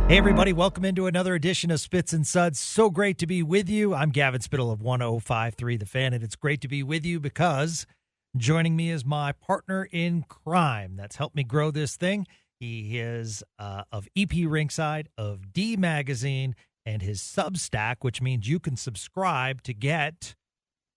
Hey, everybody, welcome into another edition of Spits and Suds. So great to be with you. I'm Gavin Spittle of 105.3 The Fan, and it's great to be with you because joining me is my partner in crime that's helped me grow this thing. He is of EP Rinkside, of D Magazine, and his Substack, which means you can subscribe to get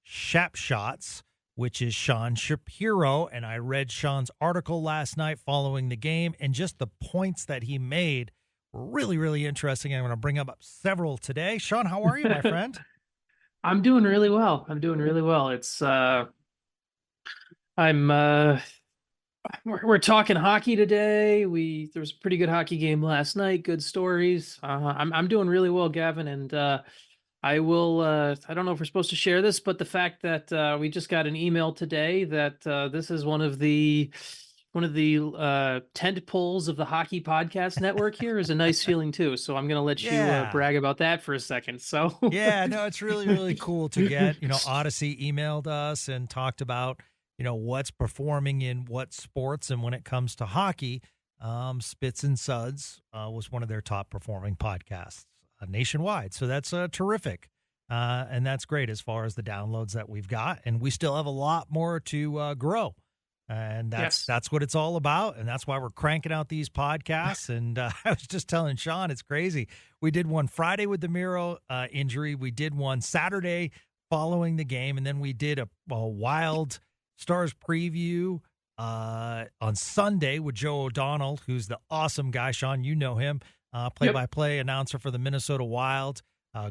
Shap Shots, which is Sean Shapiro. And I read Sean's article last night following the game, and just the points that he made really, really interesting. I'm going to bring up several today. Sean, how are you, my friend? I'm doing really well. It's we're talking hockey today. There was a pretty good hockey game last night. Good stories. I'm doing really well, Gavin, and I will. I don't know if we're supposed to share this, but the fact that we just got an email today that this is one of the tent poles of the Hockey Podcast Network here is a nice feeling too. So I'm going to let you brag about that for a second. So yeah, no, it's really, really cool to get, Odyssey emailed us and talked about, what's performing in what sports. And when it comes to hockey, Spits and Suds was one of their top performing podcasts nationwide. So that's terrific. And that's great as far as the downloads that we've got. And we still have a lot more to grow. And that's what it's all about. And that's why we're cranking out these podcasts. And I was just telling Sean, it's crazy. We did one Friday with the Miro injury. We did one Saturday following the game. And then we did a Wild Stars preview on Sunday with Joe O'Donnell, who's the awesome guy. Sean, you know him, play-by-play announcer for the Minnesota Wild.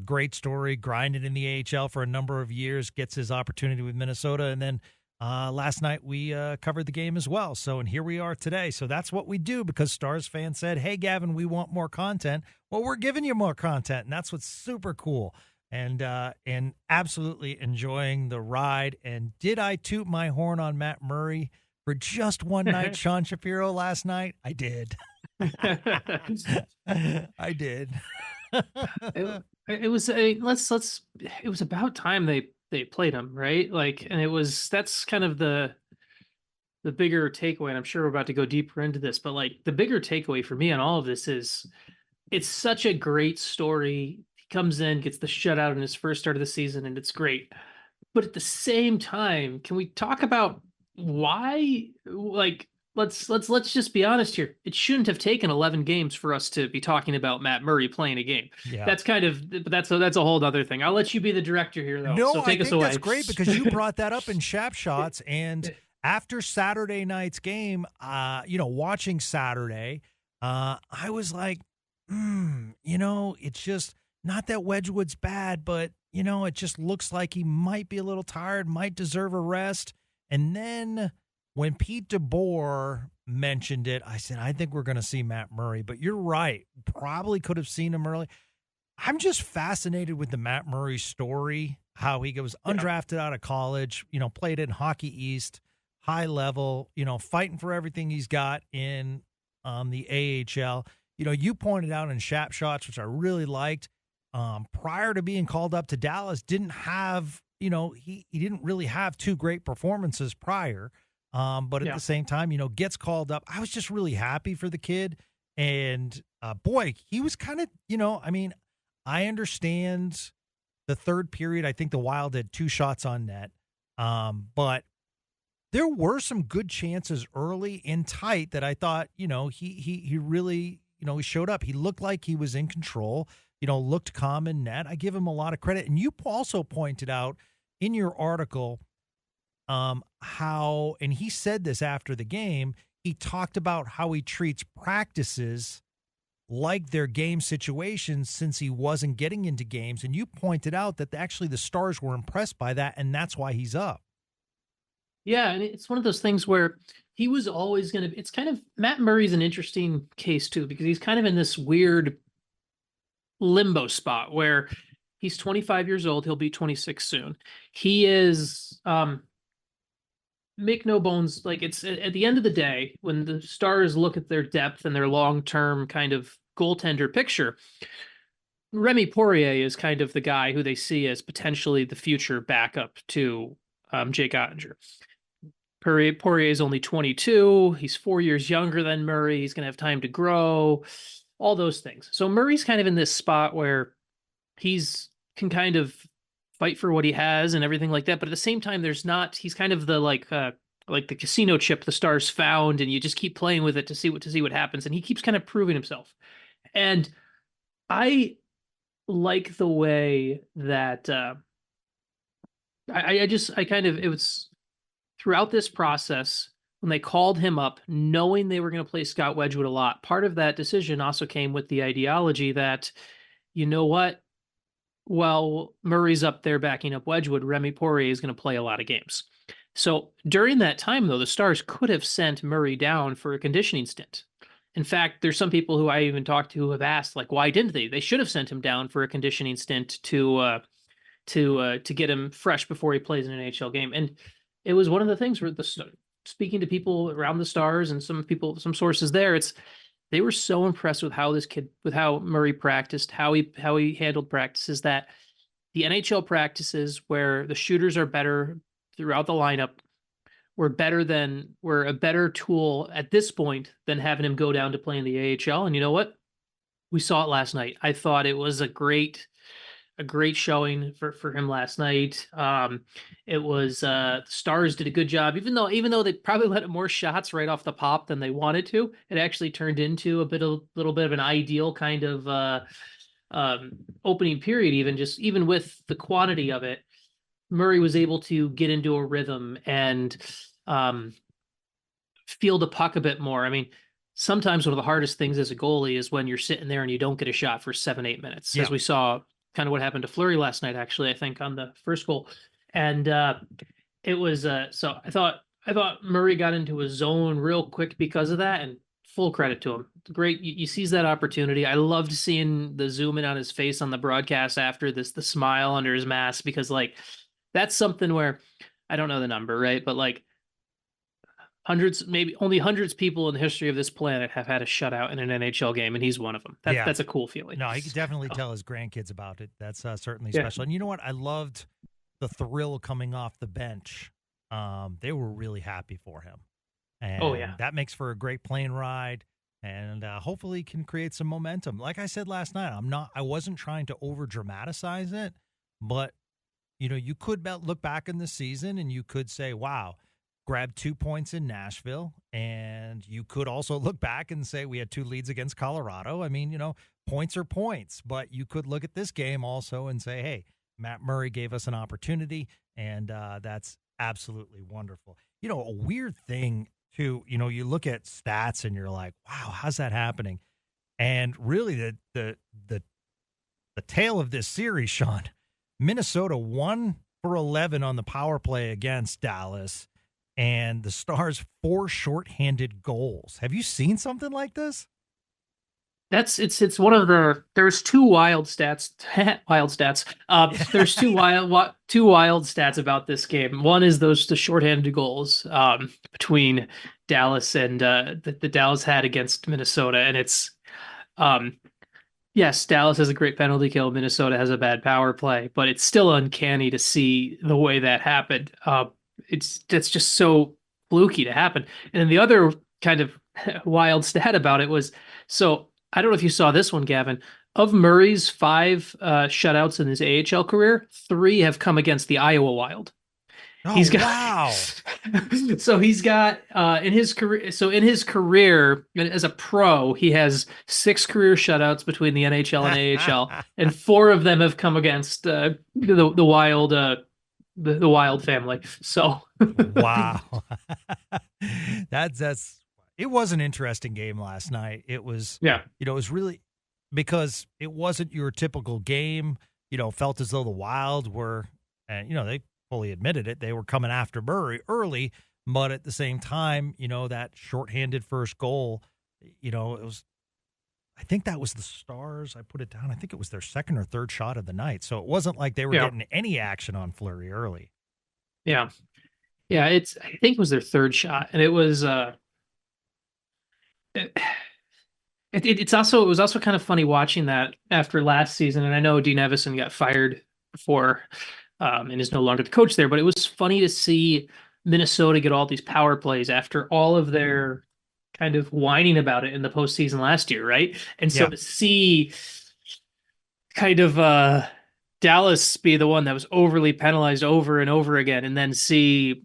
Great story, grinded in the AHL for a number of years, gets his opportunity with Minnesota. And then last night we covered the game as well. So, and here we are today. So that's what we do because Stars fans said, hey, Gavin, we want more content. Well, we're giving you more content, and that's what's super cool. And absolutely enjoying the ride. And did I toot my horn on Matt Murray for just one night, Sean Shapiro, last night? I did. I did. It was it was about time they played him, right? That's kind of the bigger takeaway. And I'm sure we're about to go deeper into this, but the bigger takeaway for me on all of this is it's such a great story. He comes in, gets the shutout in his first start of the season, and it's great. But at the same time, can we talk about why? Let's just be honest here. It shouldn't have taken 11 games for us to be talking about Matt Murray playing a game. Yeah. That's a whole other thing. I'll let you be the director here, though. No, so take us away. That's great because you brought that up in Shap Shots. And after Saturday night's game, watching Saturday, I was like, it's just not that Wedgwood's bad, but, it just looks like he might be a little tired, might deserve a rest. And then when Pete DeBoer mentioned it, I said, I think we're going to see Matt Murray. But you're right. Probably could have seen him early. I'm just fascinated with the Matt Murray story, how he was undrafted out of college, played in Hockey East, high level, fighting for everything he's got in the AHL. You pointed out in Shap Shots, which I really liked, prior to being called up to Dallas, didn't have, he didn't really have two great performances prior. But at the same time, gets called up. I was just really happy for the kid. And boy, he was kind of, I understand the third period. I think the Wild had 2 shots on net. But there were some good chances early and tight that I thought, he really, he showed up. He looked like he was in control, looked calm in net. I give him a lot of credit. And you also pointed out in your article how, and he said this after the game, he talked about how he treats practices like their game situations since he wasn't getting into games. And you pointed out that actually the Stars were impressed by that, and that's why he's up. Yeah, and it's one of those things where he was always going to, it's kind of, Matt Murray's an interesting case too, because he's kind of in this weird limbo spot where he's 25 years old. He'll be 26 soon. He is, make no bones, it's at the end of the day, when the Stars look at their depth and their long-term kind of goaltender picture, Remy Poirier is kind of the guy who they see as potentially the future backup to Jake Ottinger. Poirier is only 22. He's 4 years younger than Murray. He's going to have time to grow. all those things. So Murray's kind of in this spot where can kind of fight for what he has and everything like that. But at the same time, he's kind of the like the casino chip the Stars found, and you just keep playing with it to see what happens. And he keeps kind of proving himself. And I like the way that it was throughout this process when they called him up, knowing they were going to play Scott Wedgwood a lot. Part of that decision also came with the ideology that, you know what? Well, Murray's up there backing up Wedgwood. Remy Poirier is going to play a lot of games. So during that time, though, the Stars could have sent Murray down for a conditioning stint. In fact, there's some people who I even talked to who have asked, like, why didn't they? They should have sent him down for a conditioning stint to get him fresh before he plays an NHL game. And it was one of the things where speaking to people around the Stars and some sources there, they were so impressed with how Murray practiced, how he handled practices, that the NHL practices where the shooters are better throughout the lineup were a better tool at this point than having him go down to play in the AHL. And you know what? We saw it last night. I thought it was a great showing for him last night. It was the Stars did a good job, even though they probably let more shots right off the pop than they wanted to. It actually turned into a little bit of an ideal kind of opening period. Even with the quantity of it, Murray was able to get into a rhythm and feel the puck a bit more. I mean, sometimes one of the hardest things as a goalie is when you're sitting there and you don't get a shot for 7-8 minutes, as we saw kind of what happened to Fleury last night, actually, I think, on the first goal. And it was so I thought Murray got into a zone real quick because of that, and full credit to him. Great. You seize that opportunity. I loved seeing the zoom in on his face on the broadcast after this, the smile under his mask, because like that's something where I don't know the number, right? But like maybe only hundreds of people in the history of this planet have had a shutout in an NHL game, and he's one of them. That's a cool feeling. No, he could definitely tell his grandkids about it. That's certainly special. And you know what? I loved the thrill coming off the bench. They were really happy for him. And that makes for a great plane ride, and hopefully can create some momentum. Like I said last night, I wasn't trying to over dramatize it, but you know, you could look back in the season and you could say, wow, grabbed 2 points in Nashville. And you could also look back and say we had 2 leads against Colorado. I mean, you know, points are points, but you could look at this game also and say, hey, Matt Murray gave us an opportunity, and that's absolutely wonderful. You know, a weird thing too, you know, you look at stats and you're like, wow, how's that happening? And really the tale of this series, Sean, Minnesota 1 for 11 on the power play against Dallas, and the Stars 4 shorthanded goals. Have you seen something like this? It's one of there's 2 wild stats. There's two wild stats about this game. One is the shorthanded goals between Dallas and the Dallas had against Minnesota, and it's yes, Dallas has a great penalty kill. Minnesota has a bad power play, but it's still uncanny to see the way that happened. That's just so fluky to happen. And then the other kind of wild stat about it was, so I don't know if you saw this one, Gavin. Of Murray's 5 shutouts in his AHL career, 3 have come against the Iowa Wild. Oh, wow. So he's got in his career as a pro, he has 6 career shutouts between the NHL and AHL, and 4 of them have come against the Wild the Wild family. So wow. That's it was an interesting game last night. It was you know, it was really because it wasn't your typical game. You know, felt as though the Wild were, and you know, they fully admitted it. They were coming after Murray early, but at the same time, you know, that shorthanded first goal, you know, it was, I think that was the Stars. I put it down. I think it was their second or third shot of the night. So it wasn't like they were getting any action on Fleury early. Yeah. Yeah. I think it was their third shot, and it was, it was also kind of funny watching that after last season. And I know Dean Evison got fired before, and is no longer the coach there, but it was funny to see Minnesota get all these power plays after all of their kind of whining about it in the postseason last year, right? And so Yeah. to see kind of Dallas be the one that was overly penalized over and over again, and then see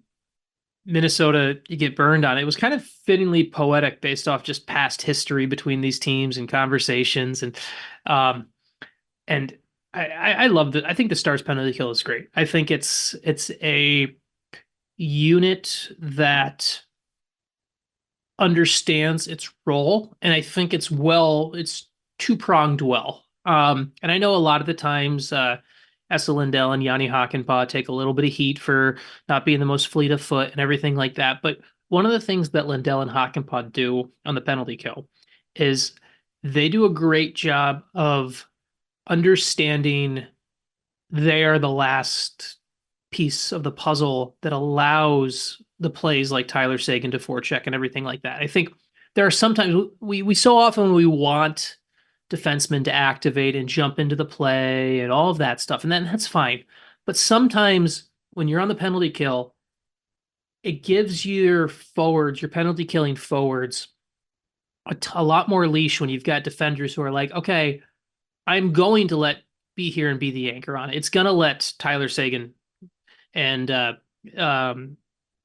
Minnesota get burned on it was kind of fittingly poetic based off just past history between these teams and conversations. Um, and I love it. I think the Stars penalty kill is great. I think it's a unit that understands its role, and I think it's two-pronged well. And I know a lot of the times Esa Lindell and Yanni Hakanpää take a little bit of heat for not being the most fleet of foot and everything like that. But one of the things that Lindell and Hakanpää do on the penalty kill is they do a great job of understanding they are the last piece of the puzzle that allows the plays like Tyler Seguin to forecheck and everything like that. I think there are sometimes we so often we want defensemen to activate and jump into the play and all of that stuff, and then that's fine. But sometimes when you're on the penalty kill, it gives your forwards, your penalty killing forwards, a lot more leash when you've got defenders who are like, okay, I'm going to be here and be the anchor on it. It's going to let Tyler Seguin and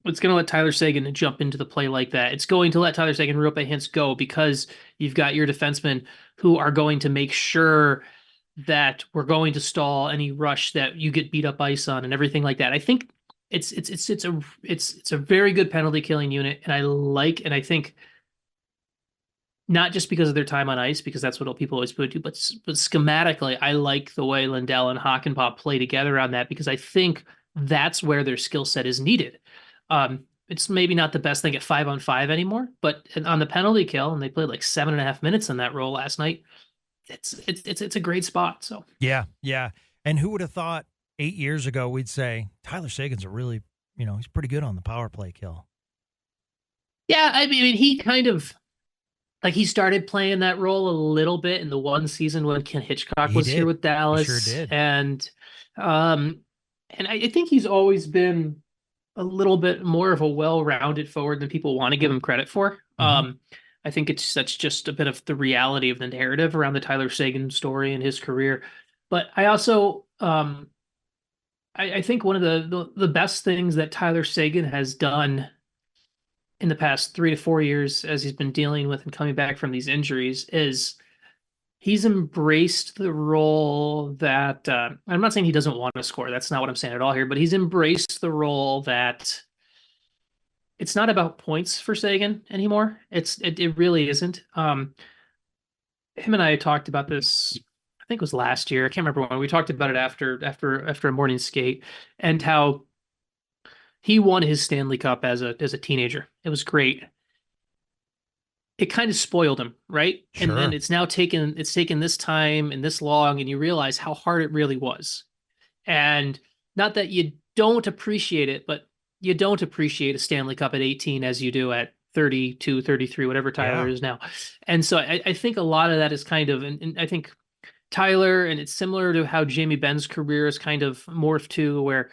it's going to let Tyler Seguin jump into the play like that. It's going to let Tyler Seguin and Roope Hintz go because you've got your defensemen who are going to make sure that we're going to stall any rush that you get beat up ice on and everything like that. I think it's a very good penalty killing unit, and I think not just because of their time on ice, because that's what people always put to, but schematically, I like the way Lindell and Hakanpää play together on that, because I think that's where their skill set is needed. It's maybe not the best thing at 5-on-5 anymore, but on the penalty kill, and they played like 7.5 minutes in that role last night. It's a great spot. So yeah. And who would have thought 8 years ago we'd say Tyler Seguin's a really, he's pretty good on the power play kill. Yeah, I mean, he kind of he started playing that role a little bit in the one season when Ken Hitchcock was here with Dallas. He sure did. And I think he's always been a little bit more of a well-rounded forward than people want to give him credit for. Mm-hmm. I think that's just a bit of the reality of the narrative around the Tyler Seguin story and his career. But I also, I think one of the best things that Tyler Seguin has done in the past 3 to 4 years, as he's been dealing with and coming back from these injuries, is he's embraced the role that I'm not saying he doesn't want to score. That's not what I'm saying at all here, but he's embraced the role that it's not about points for Seguin anymore. It really isn't. Him and I talked about this, I think it was last year. I can't remember when. We talked about it after a morning skate, and how he won his Stanley Cup as a teenager. It was great. It kind of spoiled him, right? Sure. And then it's taken this time and this long, and you realize how hard it really was. And not that you don't appreciate it, but you don't appreciate a Stanley Cup at 18 as you do at 32, 33, whatever Tyler is now. And so I think a lot of that is kind of, and I think Tyler, and it's similar to how Jamie Benn's career is kind of morphed to, where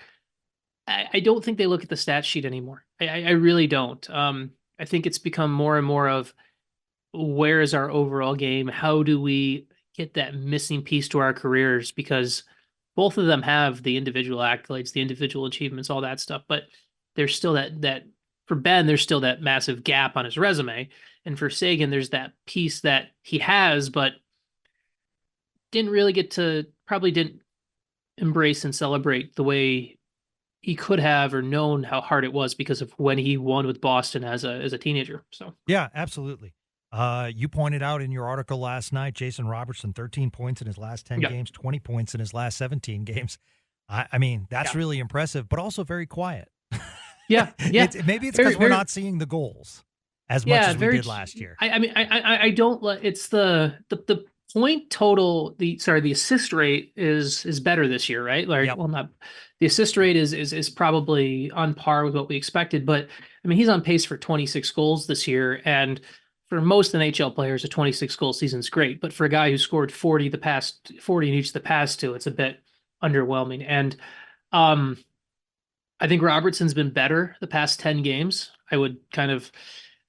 I don't think they look at the stat sheet anymore. I really don't. I think it's become more and more of, where is our overall game? How do we get that missing piece to our careers? Because both of them have the individual accolades, the individual achievements, all that stuff. But there's still that for Ben, there's still that massive gap on his resume. And for Seguin, there's that piece that he has, but probably didn't embrace and celebrate the way he could have, or known how hard it was, because of when he won with Boston as a teenager. So yeah, absolutely. You pointed out in your article last night, Jason Robertson, 13 points in his last 10 games, 20 points in his last 17 games. I mean, that's really impressive, but also very quiet. Yeah. Maybe it's because we're not seeing the goals as much as we did last year. I mean, I don't. It's the point total. The assist rate is better this year, right? Well, not the assist rate is probably on par with what we expected, but I mean, he's on pace for 26 goals this year, and for most NHL players, a 26 goal season is great. But for a guy who scored 40 in each of the past two, it's a bit underwhelming. And I think Robertson's been better the past 10 games. I would kind of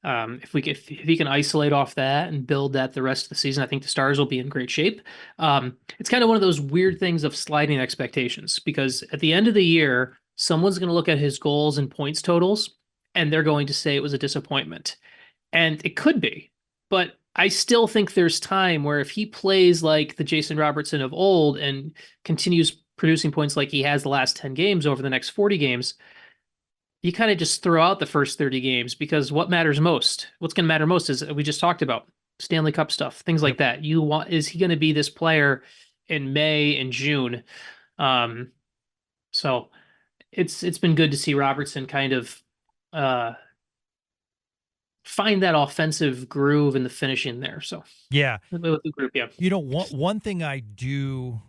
If he can isolate off that and build that the rest of the season, I think the Stars will be in great shape. It's kind of one of those weird things of sliding expectations, because at the end of the year, someone's going to look at his goals and points totals and they're going to say it was a disappointment. And it could be, but I still think there's time where if he plays like the Jason Robertson of old and continues producing points like he has the last 10 games over the next 40 games, you kind of just throw out the first 30 games, because what matters most, what's going to matter most is, we just talked about Stanley Cup stuff, things like that. Is he going to be this player in May and June? So it's been good to see Robertson kind of find that offensive groove in the finishing there. So yeah, with the group, yeah. One thing I do.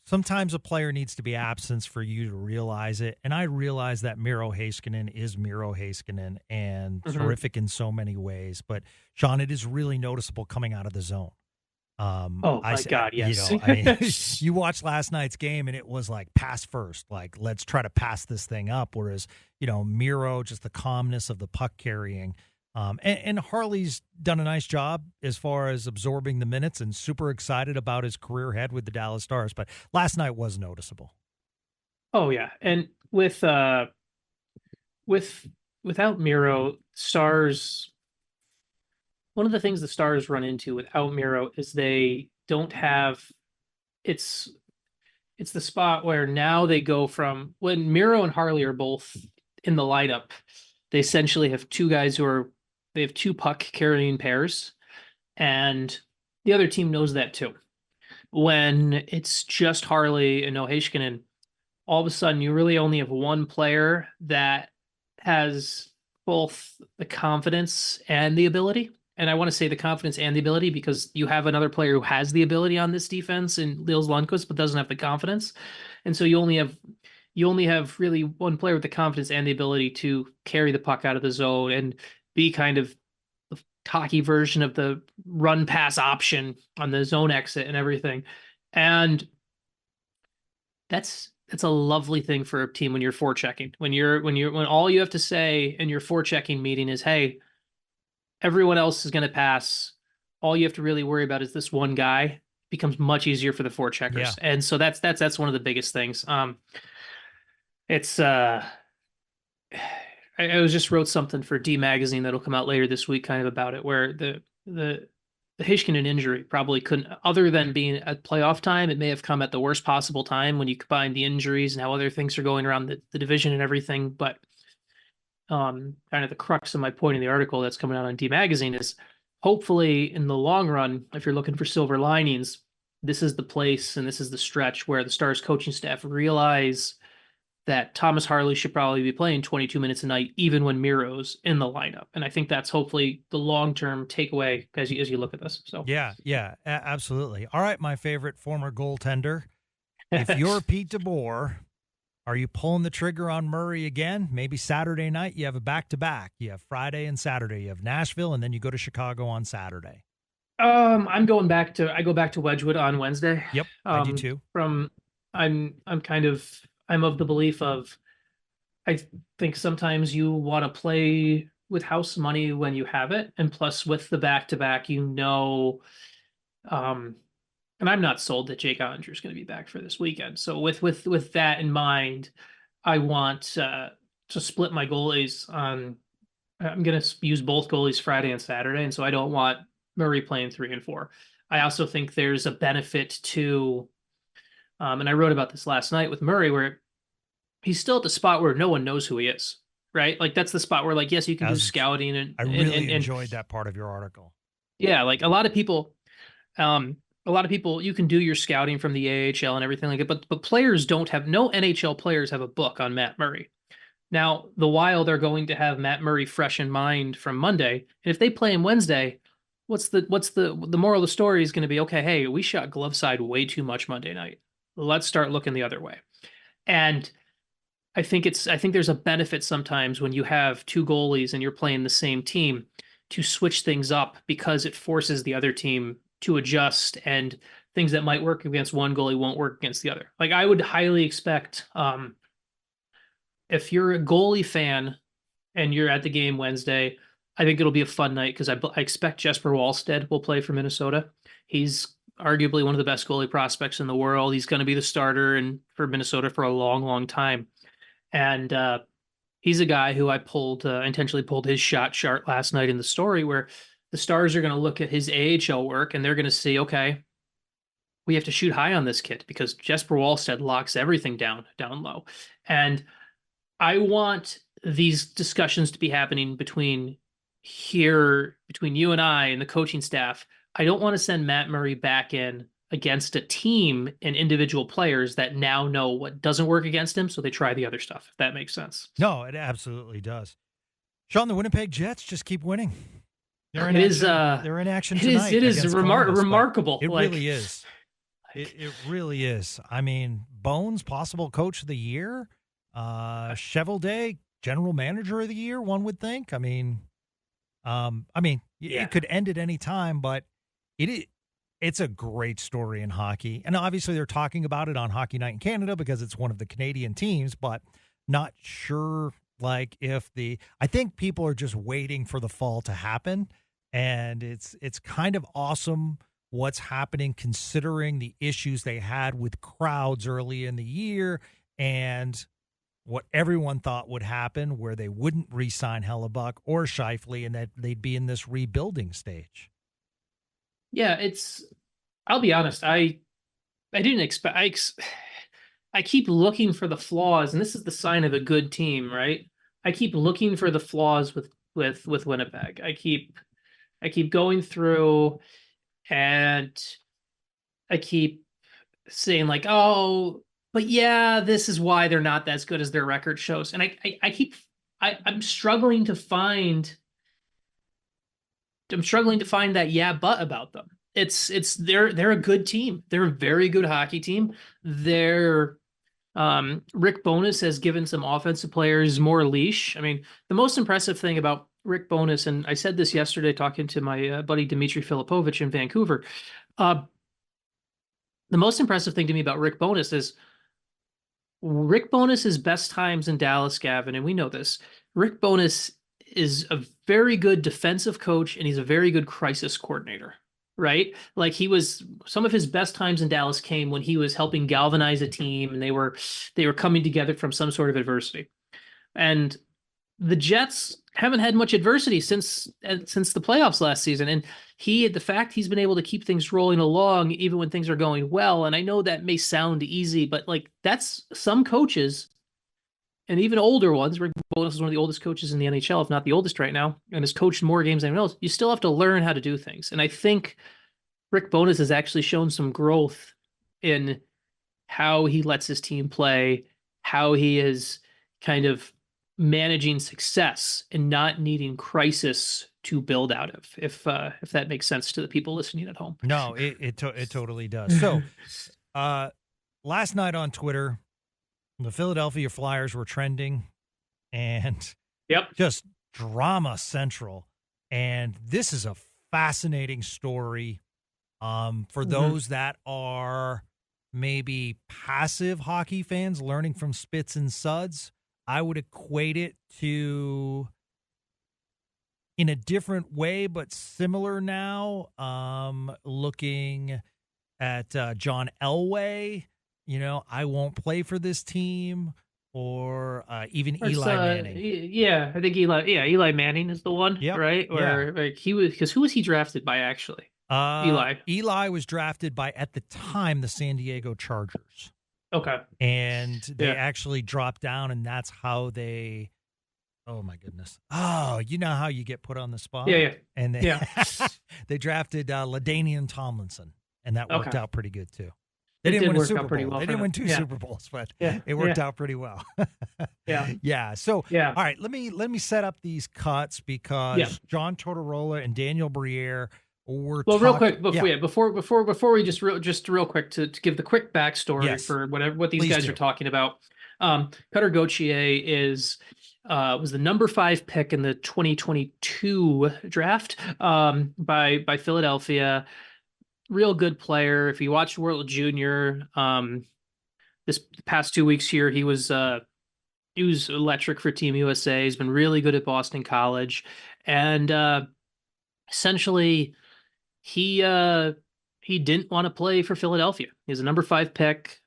Sometimes a player needs to be absent for you to realize it. And I realize that Miro Heiskanen is Miro Heiskanen and terrific in so many ways. But, Sean, it is really noticeable coming out of the zone. My God, yes. You watched last night's game, and it was like pass first. Like, let's try to pass this thing up. Whereas, Miro, just the calmness of the puck carrying. And Harley's done a nice job as far as absorbing the minutes, and super excited about his career ahead with the Dallas Stars. But last night was noticeable. Oh yeah, and without Miro, Stars. One of the things the Stars run into without Miro is they don't have. It's the spot where now they go from when Miro and Harley are both in the lineup. They essentially have two guys they have two puck carrying pairs, and the other team knows that too. When it's just Harley and no Heiskanen, all of a sudden you really only have one player that has both the confidence and the ability. And I want to say the confidence and the ability because you have another player who has the ability on this defense in Nils Lundqvist, but doesn't have the confidence. And so you only have really one player with the confidence and the ability to carry the puck out of the zone and be kind of the cocky version of the run pass option on the zone exit and everything. And that's a lovely thing for a team when you're forechecking. When all you have to say in your forechecking meeting is, hey, everyone else is going to pass. All you have to really worry about is this one guy. Becomes much easier for the forecheckers. Yeah. And so that's one of the biggest things. I was just wrote something for D Magazine that'll come out later this week kind of about it, where the Heiskanen injury probably couldn't, other than being at playoff time, it may have come at the worst possible time when you combine the injuries and how other things are going around the division and everything. But kind of the crux of my point in the article that's coming out on D Magazine is hopefully in the long run, if you're looking for silver linings, this is the place and this is the stretch where the Stars coaching staff realize that Thomas Harley should probably be playing 22 minutes a night, even when Miro's in the lineup. And I think that's hopefully the long-term takeaway as you look at this. So yeah, absolutely. All right, my favorite former goaltender. If you're Pete DeBoer, are you pulling the trigger on Murray again? Maybe Saturday night you have a back-to-back. You have Friday and Saturday. You have Nashville, and then you go to Chicago on Saturday. I go back to Wedgwood on Wednesday. Yep, I do too. I'm of the belief of, I think sometimes you want to play with house money when you have it. And plus with the back-to-back, and I'm not sold that Jake Ottinger is going to be back for this weekend. So with that in mind, I want to split my goalies on, I'm going to use both goalies Friday and Saturday. And so I don't want Murray playing 3 and 4. I also think there's a benefit to, and I wrote about this last night with Murray, where he's still at the spot where no one knows who he is, right? Like that's the spot where, like, yes, you can do scouting, and I really enjoyed that part of your article. Yeah, like a lot of people, you can do your scouting from the AHL and everything like that, but players don't have, no NHL players have a book on Matt Murray. Now, the Wild are going to have Matt Murray fresh in mind from Monday, and if they play him Wednesday, what's the moral of the story is going to be, okay, hey, we shot glove side way too much Monday night. Let's start looking the other way. And I think there's a benefit sometimes when you have two goalies and you're playing the same team to switch things up, because it forces the other team to adjust, and things that might work against one goalie won't work against the other. Like I would highly expect, if you're a goalie fan and you're at the game Wednesday, I think it'll be a fun night because I expect Jesper Wallstedt will play for Minnesota. He's arguably one of the best goalie prospects in the world. He's going to be the starter and for Minnesota for a long, long time. And he's a guy who I intentionally pulled his shot chart last night in the story, where the Stars are going to look at his AHL work and they're going to see, okay, we have to shoot high on this kid because Jesper Wallstedt locks everything down low. And I want these discussions to be happening between you and I and the coaching staff. I don't want to send Matt Murray back in against a team and individual players that now know what doesn't work against him, so they try the other stuff, if that makes sense. No, it absolutely does. Sean, the Winnipeg Jets just keep winning. They're in action tonight. It is remarkable. It really is. It really is. I mean, Bones, possible coach of the year. Chevelday, general manager of the year, one would think. I mean, it could end at any time, but it's a great story in hockey. And obviously they're talking about it on Hockey Night in Canada because it's one of the Canadian teams, but not sure I think people are just waiting for the fall to happen. And it's kind of awesome what's happening considering the issues they had with crowds early in the year and what everyone thought would happen, where they wouldn't re-sign Hellebuck or Scheifele and that they'd be in this rebuilding stage. Yeah, I'll be honest, I didn't expect, I keep looking for the flaws, and this is the sign of a good team, right? I keep looking for the flaws with Winnipeg. I keep going through and I keep saying like, oh, but yeah, this is why they're not as good as their record shows. And I'm struggling to find that yeah, but about them. They're a good team. They're a very good hockey team. Rick Bowness has given some offensive players more leash. I mean, the most impressive thing about Rick Bowness, and I said this yesterday talking to my buddy Dmitry Filipovich in Vancouver, the most impressive thing to me about Rick Bowness is Rick Bowness's best times in Dallas, Gavin, and we know this. Rick Bowness is a very good defensive coach, and he's a very good crisis coordinator, right? Like some of his best times in Dallas came when he was helping galvanize a team, and they were coming together from some sort of adversity. And the Jets haven't had much adversity since the playoffs last season. And the fact he's been able to keep things rolling along even when things are going well. And I know that may sound easy, but like that's some coaches and even older ones. Rick Bowness is one of the oldest coaches in the NHL, if not the oldest right now, and has coached more games than anyone else. You still have to learn how to do things. And I think Rick Bowness has actually shown some growth in how he lets his team play, how he is kind of managing success and not needing crisis to build out of, if that makes sense to the people listening at home. No, it totally does. So last night on Twitter, the Philadelphia Flyers were trending and just drama central. And this is a fascinating story for those that are maybe passive hockey fans learning from Spits and Suds. I would equate it to, in a different way, but similar now, looking at John Elway, I won't play for this team, or even Eli Manning. Yeah, I think Eli Manning is the one, right? Where like who was he drafted by actually? Eli was drafted by, at the time, the San Diego Chargers. Okay. And they actually dropped down, and that's how they – oh, my goodness. Oh, you know how you get put on the spot? Yeah. And they drafted LaDainian Tomlinson, and that worked out pretty good too. They didn't win a Super Bowl. Well, they didn't win two Super Bowls, but it worked out pretty well. Yeah. So, all right, let me set up these cuts because John Tortorella and Daniel Briere – real quick before we just real quick to give the quick backstory for what these guys are talking about. Cutter Gauthier was the number 5 pick in the 2022 draft by Philadelphia. Real good player. If you watched World Junior, this past 2 weeks here, he was he was electric for Team USA. He's been really good at Boston College, and essentially he didn't want to play for Philadelphia. He's a number 5 pick.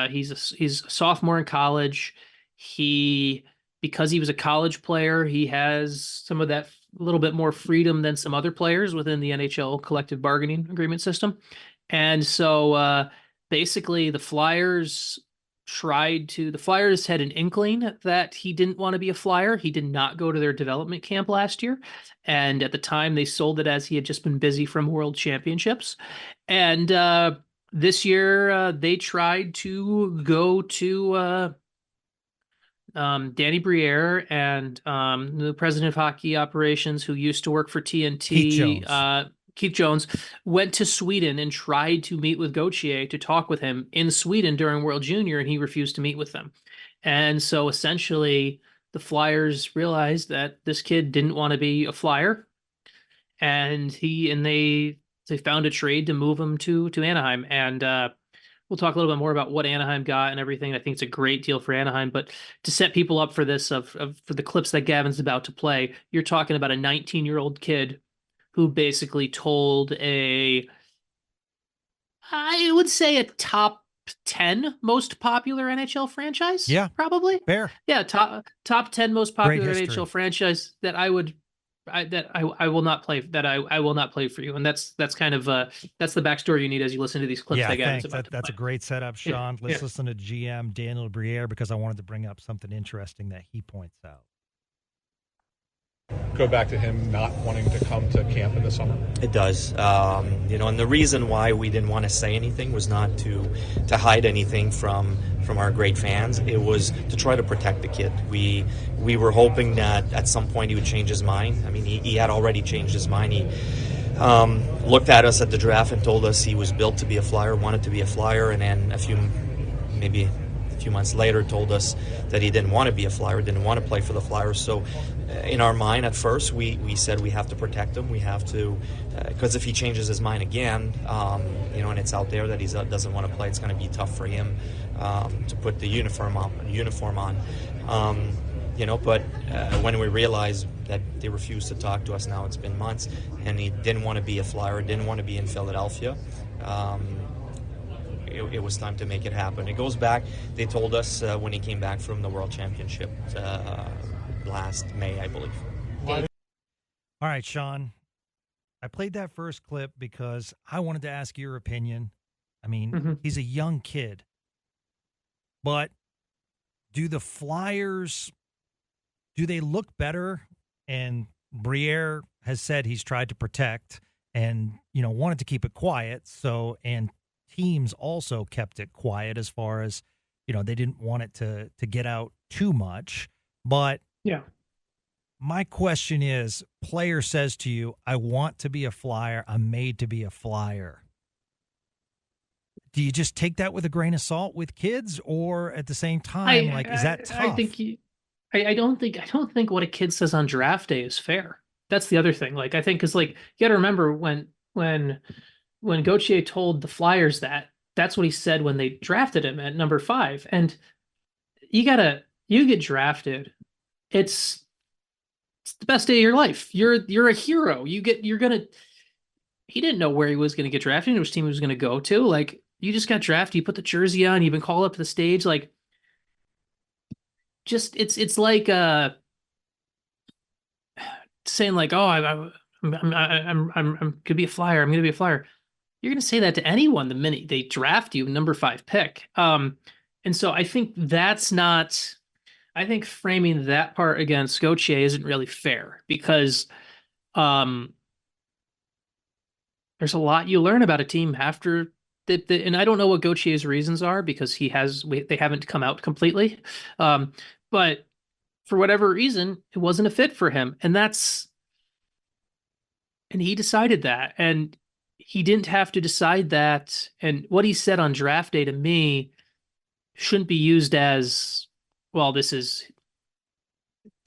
He's a sophomore in college. Because he was a college player, he has some of that little bit more freedom than some other players within the NHL collective bargaining agreement system. And so basically the Flyers had an inkling that he didn't want to be a Flyer. He did not go to their development camp last year. And at the time they sold it as he had just been busy from World Championships. And this year they tried to go to Danny Briere and the president of hockey operations who used to work for TNT, Keith Jones, went to Sweden and tried to meet with Gauthier to talk with him in Sweden during World Junior, and he refused to meet with them. And so essentially the Flyers realized that this kid didn't want to be a Flyer, and they found a trade to move him to Anaheim. And we'll talk a little bit more about what Anaheim got and everything. I think it's a great deal for Anaheim, but to set people up for this, for the clips that Gavin's about to play, you're talking about a 19-year-old kid who basically told I would say a top 10 most popular NHL franchise. Yeah, probably. Fair. Yeah, top 10 most popular NHL franchise that I will not play, that I will not play for you. And that's kind of that's the backstory you need as you listen to these clips. Yeah, thanks. That's a great setup, Sean. Let's listen to GM Daniel Briere, because I wanted to bring up something interesting that he points out. Go back to him not wanting to come to camp in the summer? It does. And the reason why we didn't want to say anything was not to hide anything from our great fans. It was to try to protect the kid. We were hoping that at some point he would change his mind. I mean, he had already changed his mind. He looked at us at the draft and told us he was built to be a Flyer, wanted to be a Flyer, and then a few months later told us that he didn't want to be a Flyer, didn't want to play for the Flyers. So in our mind at first, we said we have to protect him. We have to, because if he changes his mind again, and it's out there that he doesn't want to play, it's going to be tough for him to put the uniform on. But when we realized that they refused to talk to us, now it's been months, and he didn't want to be a Flyer, didn't want to be in Philadelphia, it was time to make it happen. It goes back, they told us when he came back from the World Championship last May, I believe. All right, Sean, I played that first clip because I wanted to ask your opinion. I mean, he's a young kid, but do the Flyers, do they look better? And Briere has said he's tried to protect and, wanted to keep it quiet. So, and teams also kept it quiet as far as, they didn't want it to get out too much. But yeah, my question is, player says to you, I want to be a Flyer. I'm made to be a Flyer. Do you just take that with a grain of salt with kids, or at the same time, is that tough? I don't think what a kid says on draft day is fair. That's the other thing. I think, because you got to remember when Gauthier told the Flyers that's what he said when they drafted him at number 5. And you get drafted. It's the best day of your life. You're a hero. He didn't know where he was going to get drafted, which team he was going to go to. You just got drafted. You put the jersey on. You've been called up to the stage. It's like saying oh, I'm could be a Flyer. I'm going to be a Flyer. You're going to say that to anyone the minute they draft you, number 5 pick. And so I think I think framing that part against Gauthier isn't really fair, because there's a lot you learn about a team after that. And I don't know what Gauthier's reasons are, because they haven't come out completely. But for whatever reason, it wasn't a fit for him. And he decided that, and he didn't have to decide that. And what he said on draft day to me shouldn't be used as, well, the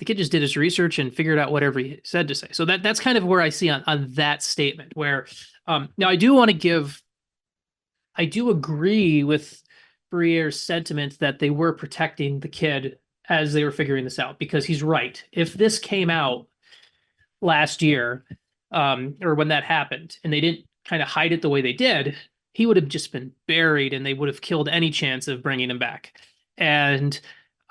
kid just did his research and figured out whatever he said to say. So that's kind of where I see on that statement, where now I do agree with Briere's sentiment that they were protecting the kid as they were figuring this out, because he's right. If this came out last year, or when that happened, and they didn't kind of hide it the way they did, he would have just been buried, and they would have killed any chance of bringing him back. And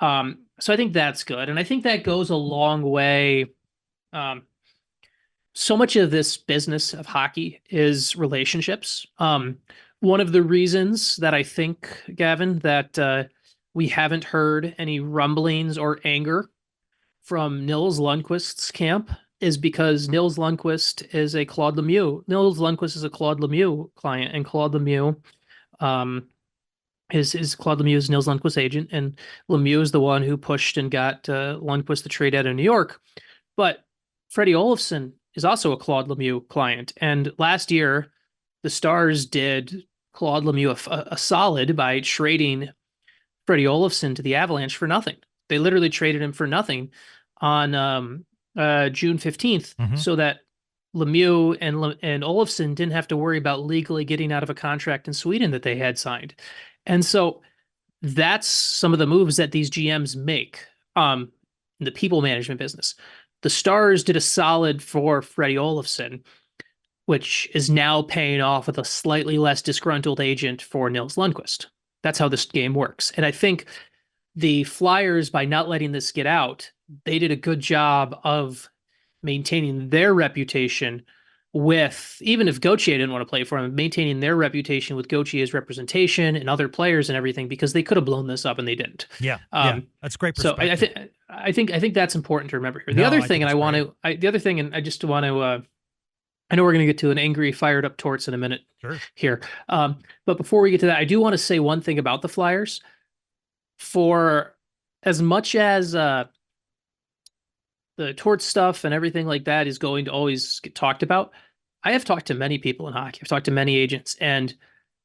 so I think that's good, and I think that goes a long way. So much of this business of hockey is relationships. One of the reasons that I think, Gavin, that we haven't heard any rumblings or anger from Nils Lundqvist's camp is because Nils Lundqvist is a Claude Lemieux. Nils Lundqvist is a Claude Lemieux client, and Claude Lemieux is Claude Lemieux's Nils Lundqvist's agent, and Lemieux is the one who pushed and got Lundqvist to trade out of New York. But Freddie Olofsson is also a Claude Lemieux client, and last year the Stars did Claude Lemieux a solid by trading Freddie Olofsson to the Avalanche for nothing. They literally traded him for nothing on June 15th, so that Lemieux and Olofsson didn't have to worry about legally getting out of a contract in Sweden that they had signed. And so that's some of the moves that these GMs make in the people management business. The Stars did a solid for Freddie Olofsson, which is now paying off with a slightly less disgruntled agent for Nils Lundqvist. That's how this game works. And I think the Flyers, by not letting this get out, they did a good job of maintaining their reputation with, even if Gauthier didn't want to play for him, maintaining their reputation with Gauthier's representation and other players and everything, because they could have blown this up and they didn't. Yeah, that's great perspective. So I think that's important to remember here. The other thing, and I just want to, I know we're going to get to an angry, fired up Torts in a minute here. But before we get to that, I do want to say one thing about the Flyers. For as much as the Torts stuff and everything like that is going to always get talked about, I have talked to many people in hockey. I've talked to many agents, and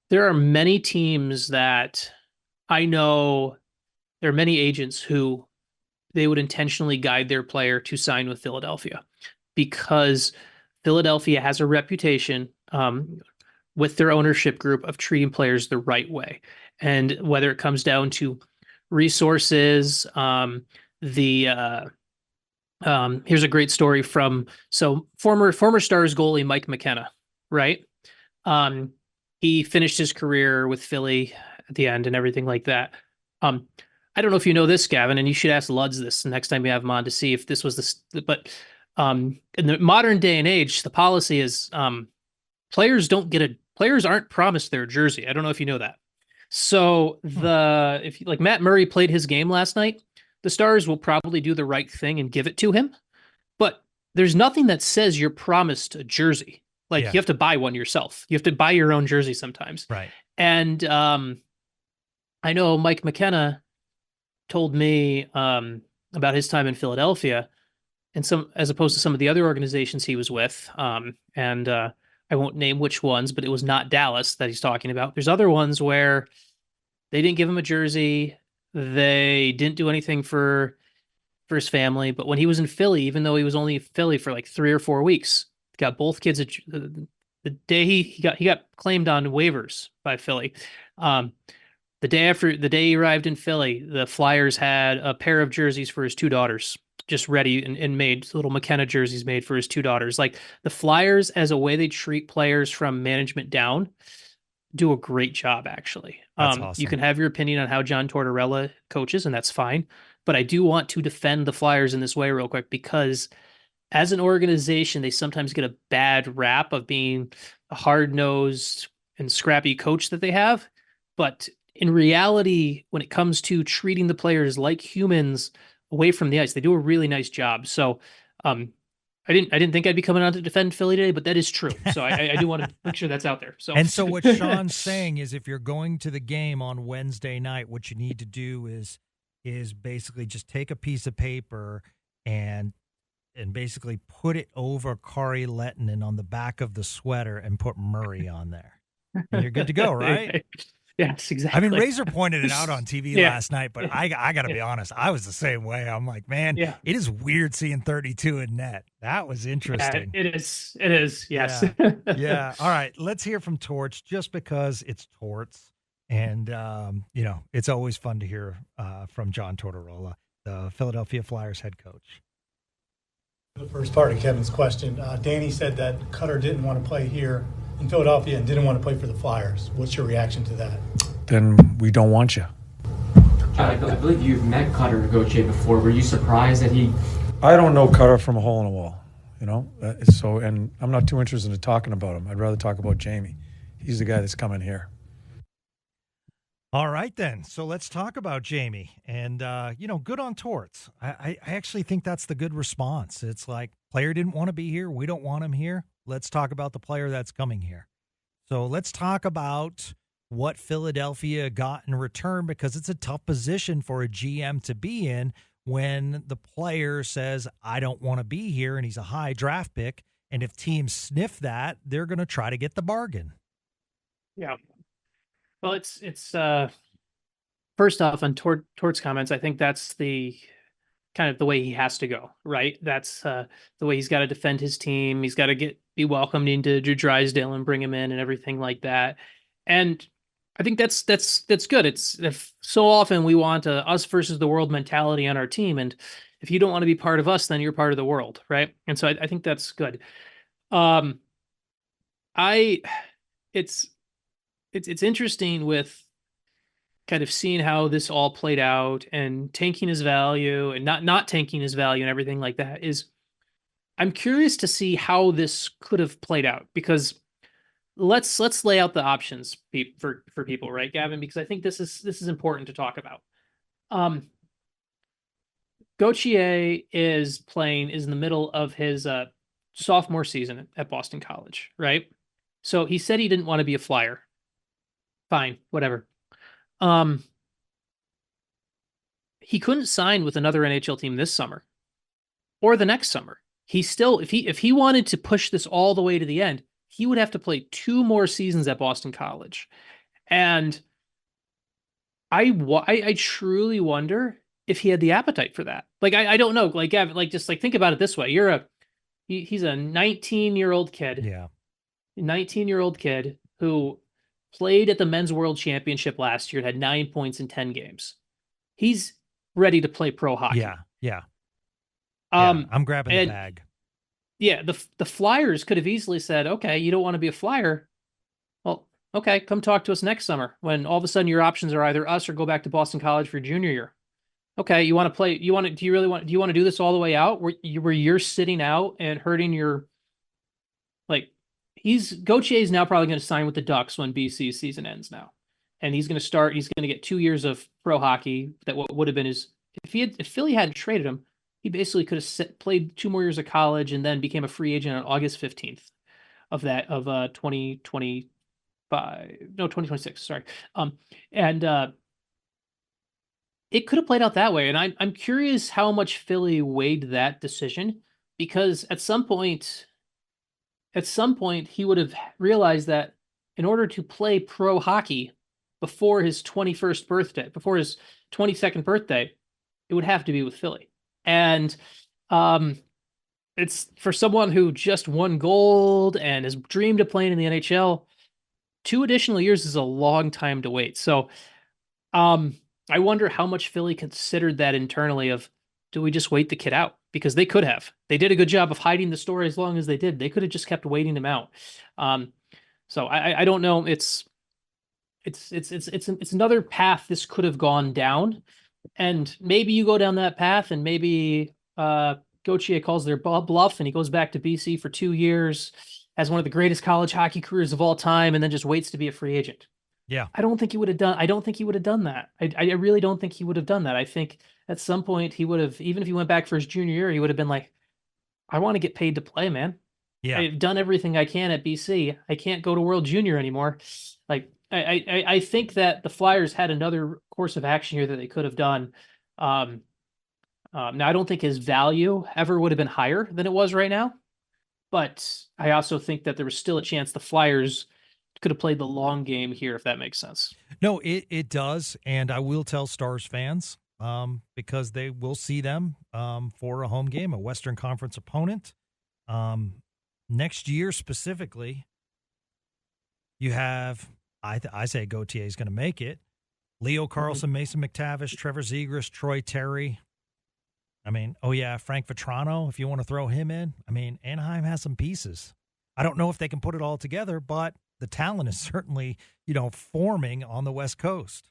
there are many teams that I know, there are many agents who they would intentionally guide their player to sign with Philadelphia, because Philadelphia has a reputation with their ownership group of treating players the right way. And whether it comes down to resources, here's a great story from former Stars goalie Mike McKenna, right? He finished his career with Philly at the end and everything like that. I don't know if you know this, Gavin, and you should ask Luds this the next time you have him on to see if this was but in the modern day and age, the policy is players aren't promised their jersey. I don't know if you know that. So if like Matt Murray played his game last night, the Stars will probably do the right thing and give it to him. But there's nothing that says you're promised a jersey. Like you have to buy one yourself. You have to buy your own jersey sometimes. Right. And I know Mike McKenna told me about his time in Philadelphia, and as opposed to some of the other organizations he was with. And I won't name which ones, but it was not Dallas that he's talking about. There's other ones where they didn't give him a jersey. They didn't do anything for his family. But when he was in Philly, even though he was only in Philly for like 3 or 4 weeks, got both kids the day he got claimed on waivers by Philly. The day he arrived in Philly, the Flyers had a pair of jerseys for his 2 daughters just ready and made, little McKenna jerseys made for his 2 daughters. Like, the Flyers, as a way they treat players from management down, do a great job, actually. That's awesome. You can have your opinion on how John Tortorella coaches, and that's fine. But I do want to defend the Flyers in this way real quick, because as an organization, they sometimes get a bad rap of being a hard-nosed and scrappy coach that they have. But in reality, when it comes to treating the players like humans away from the ice, they do a really nice job. So I didn't think I'd be coming on to defend Philly today, but that is true. So I do want to make sure that's out there. So what Sean's saying is, if you're going to the game on Wednesday night, what you need to do is basically just take a piece of paper and basically put it over Kari Lehtinen on the back of the sweater and put Murray on there. And you're good to go, right? Yes, exactly. I mean, Razor pointed it out on TV last night, but I got to be honest, I was the same way. I'm like, man, it is weird seeing 32 in net. That was interesting. Yeah, it is. Yes. Yeah. All right. Let's hear from Torts, just because it's Torts. And, it's always fun to hear from John Tortorella. the Philadelphia Flyers head coach. The first part of Kevin's question, Danny said that Cutter didn't want to play here in Philadelphia and didn't want to play for the Flyers. What's your reaction to that? Then we don't want you. I believe you've met Cutter Gauthier before. Were you surprised that he... I don't know Cutter from a hole in a wall, you know? And I'm not too interested in talking about him. I'd rather talk about Jamie. He's the guy that's coming here. All right, then. So let's talk about Jamie. And, good on Torts. I actually think that's the good response. It's like, player didn't want to be here. We don't want him here. Let's talk about the player that's coming here. So let's talk about what Philadelphia got in return, because it's a tough position for a GM to be in when the player says, I don't want to be here, and he's a high draft pick. And if teams sniff that, they're going to try to get the bargain. Yeah. Well, it's first off on Tort's comments, I think that's the kind of the way he has to go, right? That's the way he's got to defend his team. He's got to be welcomed into Drew Drysdale and bring him in and everything like that. And I think that's good. It's if so often we want a us versus the world mentality on our team, and if you don't want to be part of us, then you're part of the world, right? And so I think that's good. It's interesting with kind of seeing how this all played out and tanking his value and not tanking his value and everything like that. I'm curious to see how this could have played out, because let's lay out the options for people, right, Gavin? Because I think this is important to talk about. Gauthier is in the middle of his sophomore season at Boston College, right? So he said he didn't want to be a Flyer. Fine, whatever. He couldn't sign with another NHL team this summer or the next summer. He still, if he wanted to push this all the way to the end, he would have to play 2 more seasons at Boston College. And I truly wonder if he had the appetite for that. Like, I don't know, like, Gavin, like, just like, think about it this way. He's a 19-year-old kid. Yeah. 19-year-old kid who played at the Men's World Championship last year and had 9 points in 10 games. He's ready to play pro hockey. Yeah. I'm grabbing the bag. Yeah, the Flyers could have easily said, okay, you don't want to be a Flyer. Well, okay, come talk to us next summer when all of a sudden your options are either us or go back to Boston College for your junior year. Okay, you want to play, do you want to do this all the way out where you're sitting out and hurting your, like, Gauthier is now probably going to sign with the Ducks when BC's season ends now. And he's going to get 2 years of pro hockey that would have been his, if Philly hadn't traded him, he basically could have played 2 more years of college and then became a free agent on August 15th of 2026. Sorry. It could have played out that way. And I'm curious how much Philly weighed that decision, because at some point he would have realized that in order to play pro hockey before his 22nd birthday, it would have to be with Philly. And it's for someone who just won gold and has dreamed of playing in the NHL, 2 additional years is a long time to wait. So I wonder how much Philly considered that internally of, do we just wait the kid out? Because they could have. They did a good job of hiding the story as long as they did. They could have just kept waiting him out. So I don't know. It's another path this could have gone down. And maybe you go down that path, and maybe Gauthier calls their bluff and he goes back to BC for 2 years, has one of the greatest college hockey careers of all time, and then just waits to be a free agent. Yeah. I don't think he would have done that. I really don't think he would have done that. I think at some point he would have, even if he went back for his junior year, he would have been like, I want to get paid to play, man. Yeah. I've done everything I can at BC. I can't go to World Junior anymore. Like, I think that the Flyers had another course of action here that they could have done. Now, I don't think his value ever would have been higher than it was right now, but I also think that there was still a chance the Flyers could have played the long game here, if that makes sense. No, it does, and I will tell Stars fans because they will see them for a home game, a Western Conference opponent. Next year specifically, you have, I say Gauthier is going to make it. Leo Carlson, Mason McTavish, Trevor Zegras, Troy Terry. I mean, oh yeah, Frank Vetrano, if you want to throw him in. I mean, Anaheim has some pieces. I don't know if they can put it all together, but the talent is certainly, forming on the West Coast.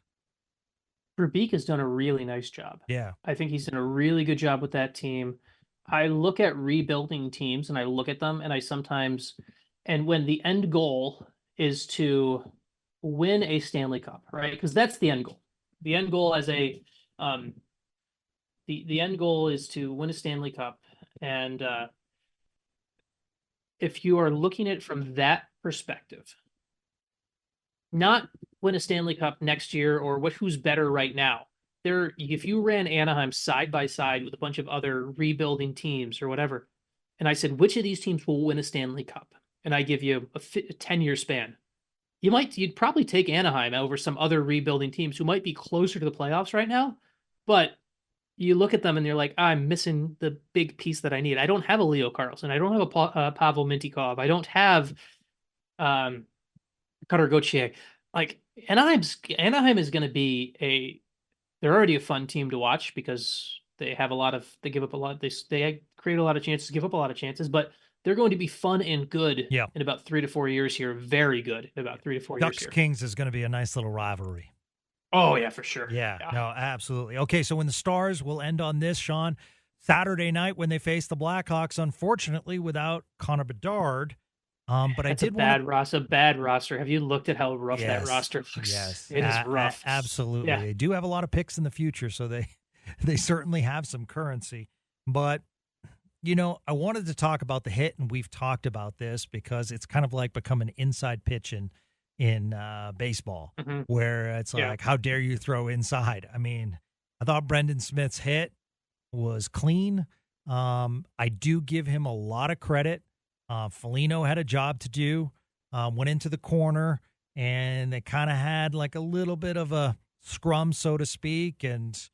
Verbeek has done a really nice job. Yeah. I think he's done a really good job with that team. I look at rebuilding teams and I look at them and and when the end goal is to win a Stanley Cup, right? Because that's the end goal. The end goal the end goal is to win a Stanley Cup. And if you are looking at it from that perspective, not win a Stanley Cup next year or who's better right now. If you ran Anaheim side by side with a bunch of other rebuilding teams or whatever, and I said, which of these teams will win a Stanley Cup? And I give you a 10-year span. You'd probably take Anaheim over some other rebuilding teams who might be closer to the playoffs right now, but you look at them and you're like, I'm missing the big piece that I need. I don't have a Leo Carlson. I don't have a Pavel Mintyukov. I don't have Cutter Gauthier. Like Anaheim is going to be they're already a fun team to watch because they create a lot of chances, give up a lot of chances, but they're going to be fun and good in about 3 to 4 years here. Very good in about 3 to 4 years Ducks here. Kings is going to be a nice little rivalry. Oh, yeah, for sure. Yeah, no, absolutely. Okay, so when the Stars will end on this, Sean, Saturday night when they face the Blackhawks, unfortunately without Connor Bedard. But That's a bad roster. Have you looked at how rough that roster looks? Yes, it is rough. Absolutely. Yeah. They do have a lot of picks in the future, so they certainly have some currency. But, I wanted to talk about the hit, and we've talked about this because it's kind of like become an inside pitch in baseball, where it's like, how dare you throw inside? I mean, I thought Brendan Smith's hit was clean. I do give him a lot of credit. Foligno had a job to do, went into the corner, and they kind of had like a little bit of a scrum, so to speak, and,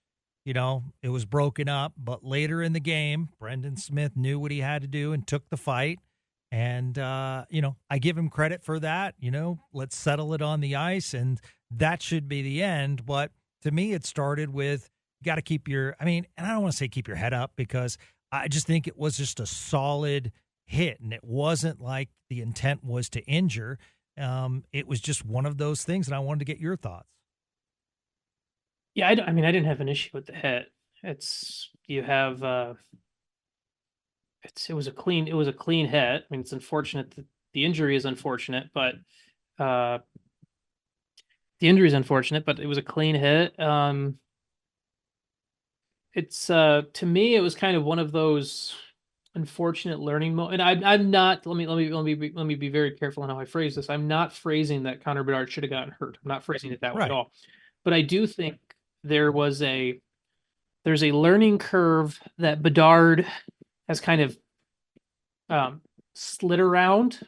it was broken up. But later in the game, Brendan Smith knew what he had to do and took the fight. And, I give him credit for that. Let's settle it on the ice, and that should be the end. But to me, it started with you got to keep and I don't want to say keep your head up because I just think it was just a solid hit, and it wasn't like the intent was to injure. It was just one of those things, and I wanted to get your thoughts. Yeah, I didn't have an issue with the hit. It was a clean hit. I mean, it's unfortunate that the injury is unfortunate, but it was a clean hit. To me, it was kind of one of those unfortunate learning moments. And I'm not. Let me be very careful on how I phrase this. I'm not phrasing that Connor Bedard should have gotten hurt. I'm not phrasing it that way at all. But I do think there's a learning curve that Bedard has kind of slid around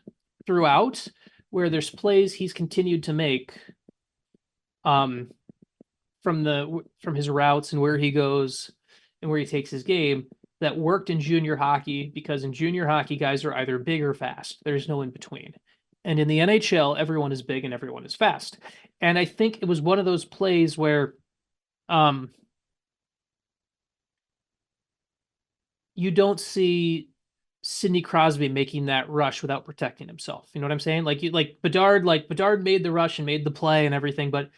throughout, where there's plays he's continued to make from his routes and where he goes and where he takes his game that worked in junior hockey, because in junior hockey guys are either big or fast. There's no in between. And in the NHL, everyone is big and everyone is fast. And I think it was one of those plays where you don't see Sidney Crosby making that rush without protecting himself. You know what I'm saying? Bedard made the rush and made the play and everything, but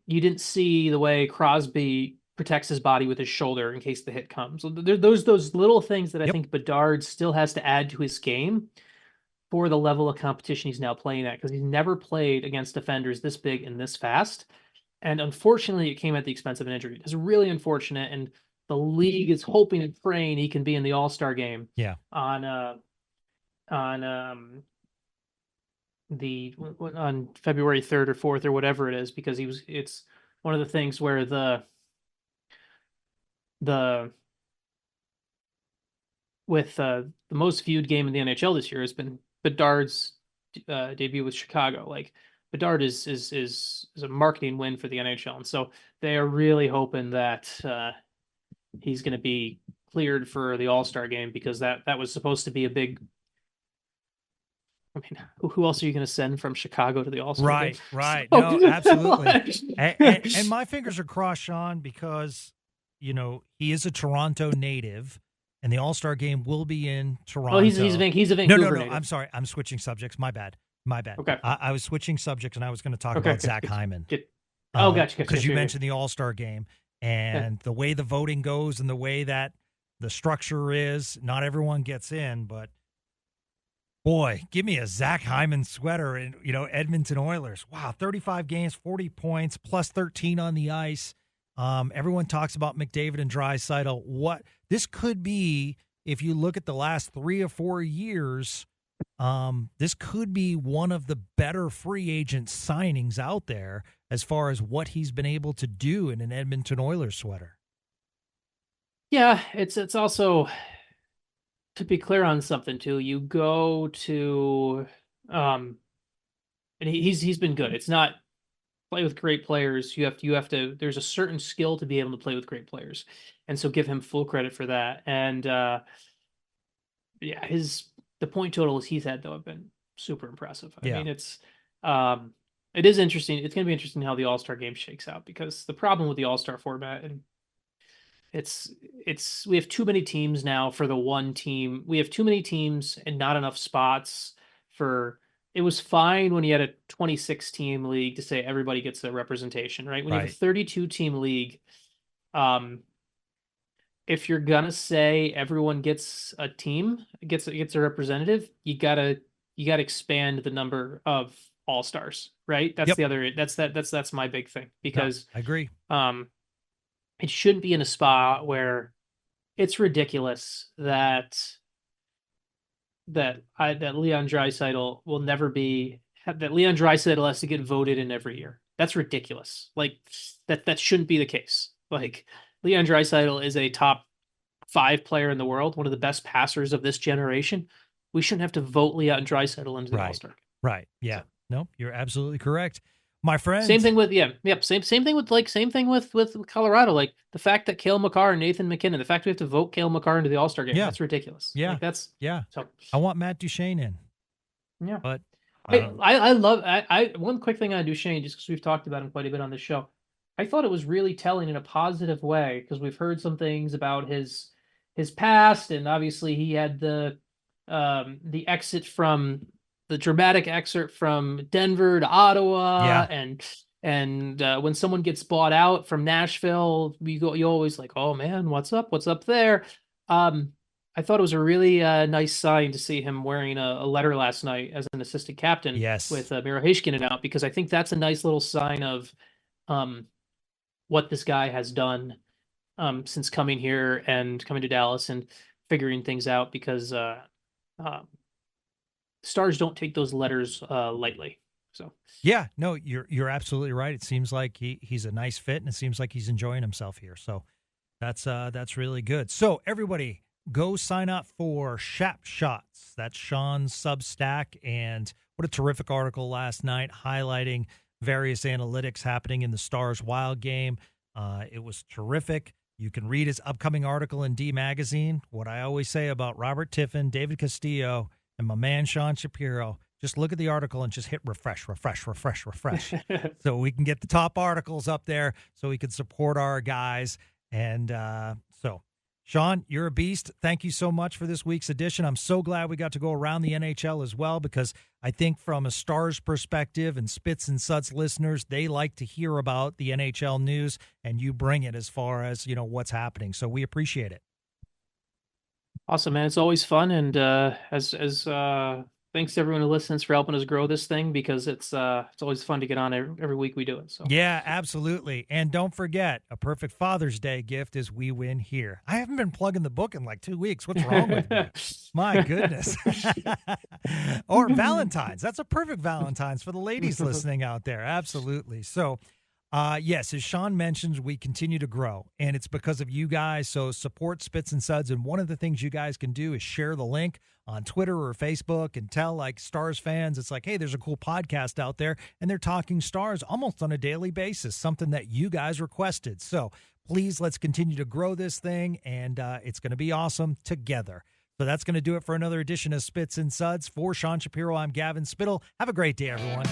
you didn't see the way Crosby protects his body with his shoulder in case the hit comes. So those little things that I think Bedard still has to add to his game for the level of competition he's now playing at, because he's never played against defenders this big and this fast. And unfortunately, it came at the expense of an injury. It's really unfortunate, and the league is hoping and praying he can be in the All-Star game. Yeah. On February 3rd or 4th or whatever it is, because it's one of the things where the most viewed game in the NHL this year has been Bedard's debut with Chicago. Like, Bedard is a marketing win for the NHL, and so they are really hoping that he's going to be cleared for the All-Star game, because that was supposed to be a big. I mean, who else are you going to send from Chicago to the All-Star game? Right. No, absolutely. And my fingers are crossed, Sean, because he is a Toronto native, and the All-Star game will be in Toronto. Oh, he's a Vancouver native. I'm sorry. I'm switching subjects. My bad. Okay. I was switching subjects, and I was going to talk about Zach Hyman. Gotcha. Because you mentioned the All-Star game and the way the voting goes and the way that the structure is. Not everyone gets in, but boy, give me a Zach Hyman sweater and, Edmonton Oilers. Wow, 35 games, 40 points, plus 13 on the ice. Everyone talks about McDavid and Draisaitl. This could be, if you look at the last 3 or 4 years, this could be one of the better free agent signings out there as far as what he's been able to do in an Edmonton Oilers sweater. Yeah, it's also, to be clear on something too, you go to and he's been good. It's not play with great players. You have to there's a certain skill to be able to play with great players. And so give him full credit for that. And the point totals he's had though have been super impressive. I mean, it is interesting. It's going to be interesting how the All-Star game shakes out, because the problem with the All-Star format, and we have too many teams now for the one team. We have too many teams and not enough spots for. It was fine when you had a 26 team league to say everybody gets a representation, right? When you have a 32 team league, if you're gonna say everyone gets a team, gets a representative, you gotta expand the number of all-stars, right? That's that's my big thing, because I agree. It shouldn't be in a spot where it's ridiculous that Leon Draisaitl will never be, that Leon Draisaitl has to get voted in every year. That's ridiculous. Like that shouldn't be the case. Like, Leon Draisaitl is a top 5 player in the world, one of the best passers of this generation. We shouldn't have to vote Leon Draisaitl into the All-Star. Right. Yeah. So. No, you're absolutely correct, my friend. Same thing with Same thing with Colorado. Like, the fact that Cale Makar and Nathan McKinnon, the fact we have to vote Cale Makar into the All-Star game, that's ridiculous. Yeah. Like, that's So I want Matt Duchene in. Yeah. But I love one quick thing on Duchene, just because we've talked about him quite a bit on this show. I thought it was really telling in a positive way, because we've heard some things about his past, and obviously he had the exit from the dramatic excerpt from Denver to Ottawa, and when someone gets bought out from Nashville, you always like, oh man, what's up there? I thought it was a really nice sign to see him wearing a letter last night as an assistant captain with Miro Heiskanen out, because I think that's a nice little sign of what this guy has done since coming here and coming to Dallas and figuring things out, because Stars don't take those letters lightly. So yeah, no, you're absolutely right. It seems like he's a nice fit, and it seems like he's enjoying himself here. So that's really good. So everybody, go sign up for Shots. That's Sean's Substack, and what a terrific article last night highlighting various analytics happening in the Stars Wild game. It was terrific. You can read his upcoming article in D Magazine. What I always say about Robert Tiffin, David Castillo, and my man Sean Shapiro, just look at the article and just hit refresh, so we can get the top articles up there so we can support our guys. And so, Sean, you're a beast. Thank you so much for this week's edition. I'm so glad we got to go around the NHL as well, because I think from a Stars perspective and Spits and Suds listeners, they like to hear about the NHL news, and you bring it as far as, what's happening. So we appreciate it. Awesome, man. It's always fun. And as thanks to everyone who listens for helping us grow this thing, because it's always fun to get on every week we do it. So yeah, absolutely. And don't forget, a perfect Father's Day gift is We Win Here. I haven't been plugging the book in like 2 weeks. What's wrong with me? My goodness. Or Valentine's. That's a perfect Valentine's for the ladies listening out there. Absolutely. So yes, as Sean mentions, we continue to grow, and it's because of you guys. So support Spits and Suds, and one of the things you guys can do is share the link on Twitter or Facebook and tell Stars fans, it's like, hey, there's a cool podcast out there, and they're talking Stars almost on a daily basis, something that you guys requested. So please, let's continue to grow this thing, and it's going to be awesome together. So that's going to do it for another edition of Spits and Suds. For Sean Shapiro, I'm Gavin Spittle. Have a great day, everyone.